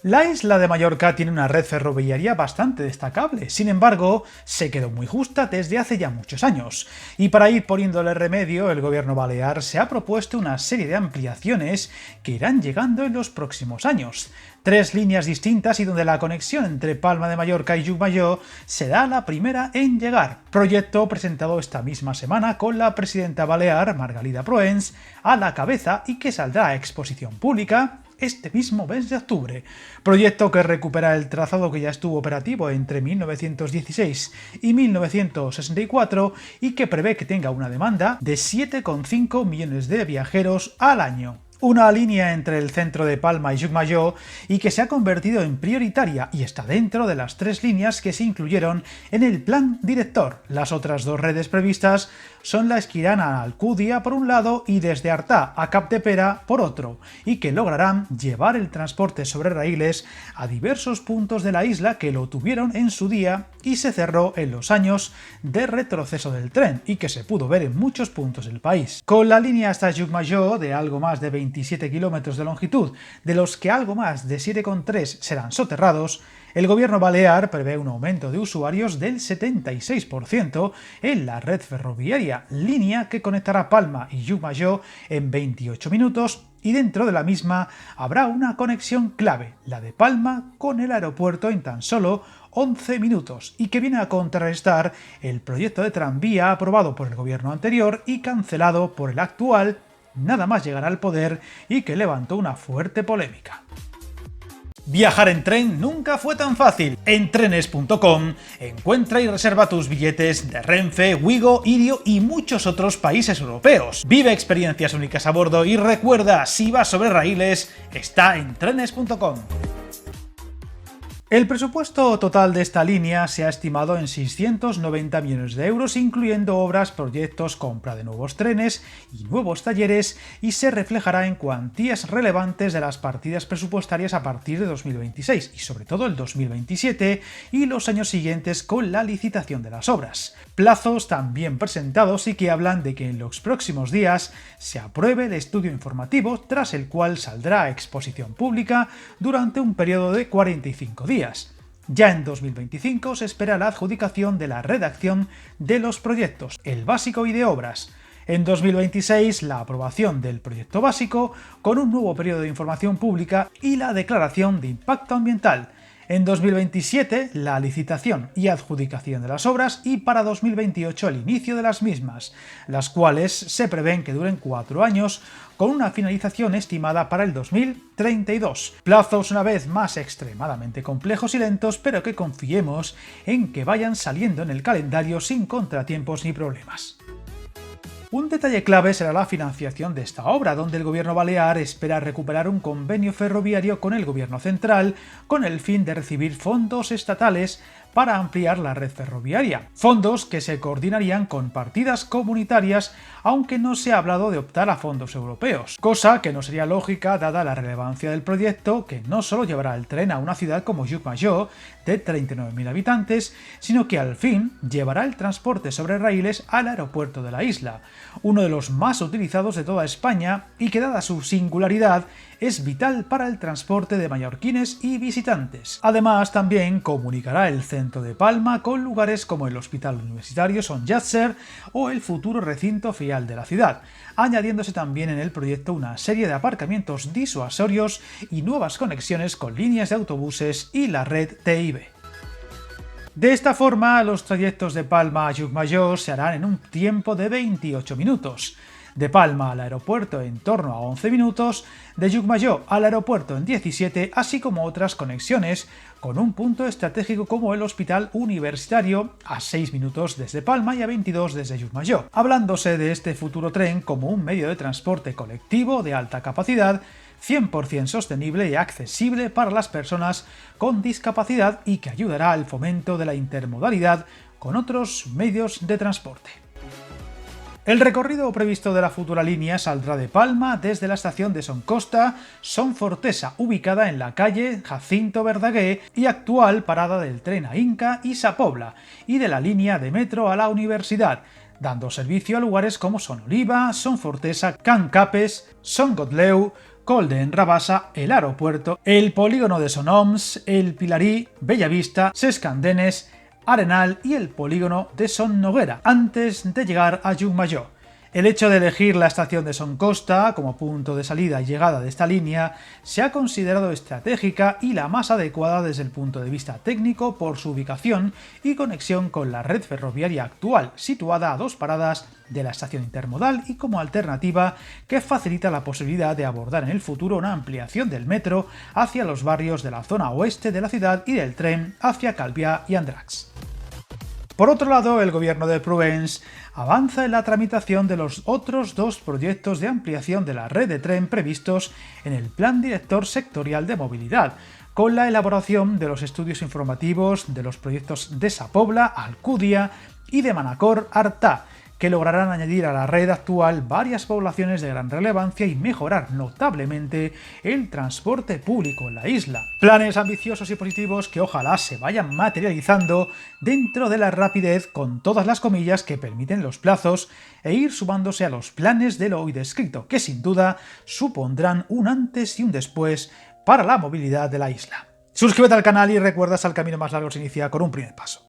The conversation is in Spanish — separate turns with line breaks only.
La isla de Mallorca tiene una red ferroviaria bastante destacable, sin embargo, se quedó muy justa desde hace ya muchos años, y para ir poniéndole remedio, el gobierno balear se ha propuesto una serie de ampliaciones que irán llegando en los próximos años. 3 líneas distintas y donde la conexión entre Palma de Mallorca y Llucmajor será la primera en llegar. Proyecto presentado esta misma semana con la presidenta balear, Margalida Proens, a la cabeza y que saldrá a exposición pública este mismo mes de octubre. Proyecto que recupera el trazado que ya estuvo operativo entre 1916 y 1964 y que prevé que tenga una demanda de 7,5 millones de viajeros al año. Una línea entre el centro de Palma y Llucmajor y que se ha convertido en prioritaria y está dentro de las 3 líneas que se incluyeron en el plan director. Las otras 2 redes previstas son las que irán a Alcúdia por un lado y desde Artà a Capdepera por otro, y que lograrán llevar el transporte sobre raíles a diversos puntos de la isla que lo tuvieron en su día y se cerró en los años de retroceso del tren y que se pudo ver en muchos puntos del país. Con la línea hasta Llucmajor de algo más de 27 kilómetros de longitud, de los que algo más de 7,3 serán soterrados, el gobierno balear prevé un aumento de usuarios del 76% en la red ferroviaria, línea que conectará Palma y Llucmajor en 28 minutos y dentro de la misma habrá una conexión clave, la de Palma con el aeropuerto en tan solo 11 minutos y que viene a contrarrestar el proyecto de tranvía aprobado por el gobierno anterior y cancelado por el actual nada más llegar al poder y que levantó una fuerte polémica. Viajar en tren nunca fue tan fácil. En trenes.com encuentra y reserva tus billetes de Renfe, Wigo, Irio y muchos otros países europeos. Vive experiencias únicas a bordo y recuerda, si vas sobre raíles, está en trenes.com. El presupuesto total de esta línea se ha estimado en 690 millones de euros, incluyendo obras, proyectos, compra de nuevos trenes y nuevos talleres, y se reflejará en cuantías relevantes de las partidas presupuestarias a partir de 2026 y sobre todo el 2027 y los años siguientes con la licitación de las obras. Plazos también presentados y que hablan de que en los próximos días se apruebe el estudio informativo, tras el cual saldrá a exposición pública durante un periodo de 45 días. Ya en 2025 se espera la adjudicación de la redacción de los proyectos, el básico y de obras. En 2026 la aprobación del proyecto básico con un nuevo periodo de información pública y la declaración de impacto ambiental. En 2027 la licitación y adjudicación de las obras y para 2028 el inicio de las mismas, las cuales se prevén que duren 4 años con una finalización estimada para el 2032. Plazos una vez más extremadamente complejos y lentos, pero que confiemos en que vayan saliendo en el calendario sin contratiempos ni problemas. Un detalle clave será la financiación de esta obra, donde el gobierno balear espera recuperar un convenio ferroviario con el gobierno central con el fin de recibir fondos estatales para ampliar la red ferroviaria. Fondos que se coordinarían con partidas comunitarias, aunque no se ha hablado de optar a fondos europeos, cosa que no sería lógica dada la relevancia del proyecto, que no solo llevará el tren a una ciudad como Llucmajor, de 39.000 habitantes, sino que al fin llevará el transporte sobre raíles al aeropuerto de la isla, uno de los más utilizados de toda España y que, dada su singularidad, es vital para el transporte de mallorquines y visitantes. Además, también comunicará el centro de Palma con lugares como el Hospital Universitario Son Llàtzer o el futuro recinto ferial de la ciudad, añadiéndose también en el proyecto una serie de aparcamientos disuasorios y nuevas conexiones con líneas de autobuses y la red TIV. De esta forma, los trayectos de Palma a Llucmajor se harán en un tiempo de 28 minutos. De Palma al aeropuerto en torno a 11 minutos, de Llucmajor al aeropuerto en 17, así como otras conexiones con un punto estratégico como el Hospital Universitario a 6 minutos desde Palma y a 22 desde Llucmajor, hablándose de este futuro tren como un medio de transporte colectivo de alta capacidad, 100% sostenible y accesible para las personas con discapacidad y que ayudará al fomento de la intermodalidad con otros medios de transporte. El recorrido previsto de la futura línea saldrá de Palma desde la estación de Son Costa, Son Fortesa, ubicada en la calle Jacinto Verdaguer y actual parada del tren a Inca y Sa Pobla, y de la línea de metro a la Universidad, dando servicio a lugares como Son Oliva, Son Fortesa, Can Capes, Son Gotleu, Col de Enrabasa, el aeropuerto, el polígono de Son Oms, el Pilarí, Bellavista, Sescandenes, Arenal y el polígono de Son Noguera, antes de llegar a Llucmajor. El hecho de elegir la estación de Son Costa como punto de salida y llegada de esta línea se ha considerado estratégica y la más adecuada desde el punto de vista técnico por su ubicación y conexión con la red ferroviaria actual, situada a 2 paradas de la estación intermodal y como alternativa que facilita la posibilidad de abordar en el futuro una ampliación del metro hacia los barrios de la zona oeste de la ciudad y del tren hacia Calvià y Andratx. Por otro lado, el gobierno de Provence avanza en la tramitación de los otros 2 proyectos de ampliación de la red de tren previstos en el Plan Director Sectorial de Movilidad, con la elaboración de los estudios informativos de los proyectos de Sa Pobla, Alcúdia y de Manacor-Artà, que lograrán añadir a la red actual varias poblaciones de gran relevancia y mejorar notablemente el transporte público en la isla. Planes ambiciosos y positivos que ojalá se vayan materializando dentro de la rapidez con todas las comillas que permiten los plazos e ir sumándose a los planes de lo hoy descrito, que sin duda supondrán un antes y un después para la movilidad de la isla. Suscríbete al canal y recuerda que el camino más largo se inicia con un primer paso.